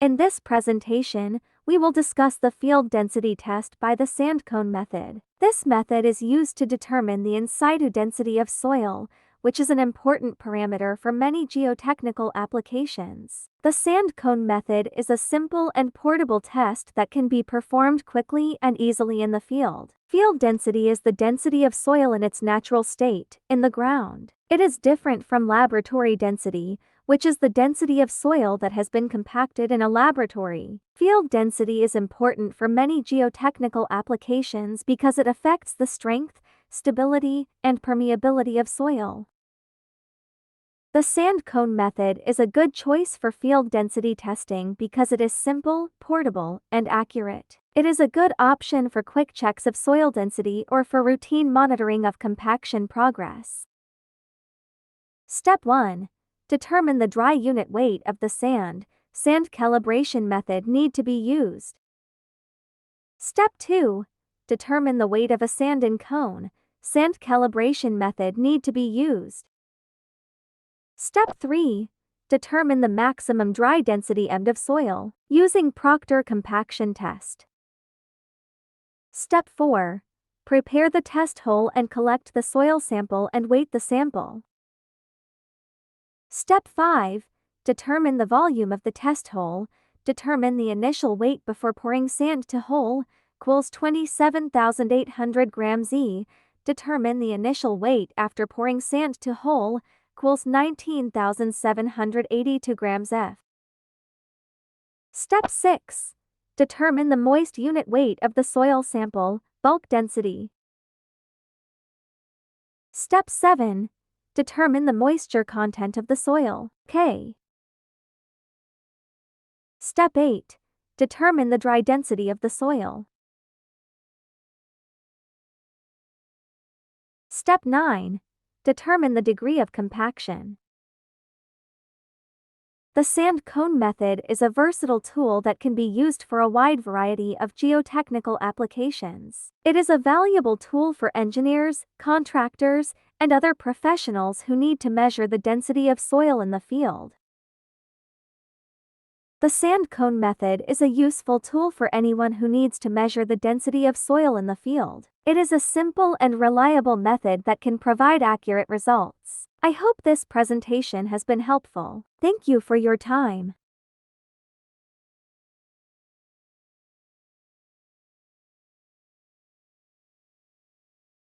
In this presentation, we will discuss the field density test by the sand cone method. This method is used to determine the in situ density of soil, which is an important parameter for many geotechnical applications. The sand cone method is a simple and portable test that can be performed quickly and easily in the field. Field density is the density of soil in its natural state, in the ground. It is different from laboratory density, which is the density of soil that has been compacted in a laboratory. Field density is important for many geotechnical applications because it affects the strength, stability, and permeability of soil. The sand cone method is a good choice for field density testing because it is simple, portable, and accurate. It is a good option for quick checks of soil density or for routine monitoring of compaction progress. Step 1. Determine the dry unit weight of the sand. Sand calibration method need to be used. Step 2. Determine the weight of a sand in cone. Sand calibration method need to be used. Step 3. Determine the maximum dry density end of soil, using Proctor compaction test. Step 4. Prepare the test hole and collect the soil sample and weight the sample. Step 5. Determine the volume of the test hole. Determine the initial weight before pouring sand to hole, equals 27,800 grams E. Determine the initial weight after pouring sand to hole, equals 19,782 grams F. Step 6. Determine the moist unit weight of the soil sample, bulk density. Step 7. Determine the moisture content of the soil, K. Step 8. Determine the dry density of the soil. Step 9. Determine the degree of compaction. The sand cone method is a versatile tool that can be used for a wide variety of geotechnical applications. It is a valuable tool for engineers, contractors, and other professionals who need to measure the density of soil in the field. The sand cone method is a useful tool for anyone who needs to measure the density of soil in the field. It is a simple and reliable method that can provide accurate results. I hope this presentation has been helpful. Thank you for your time.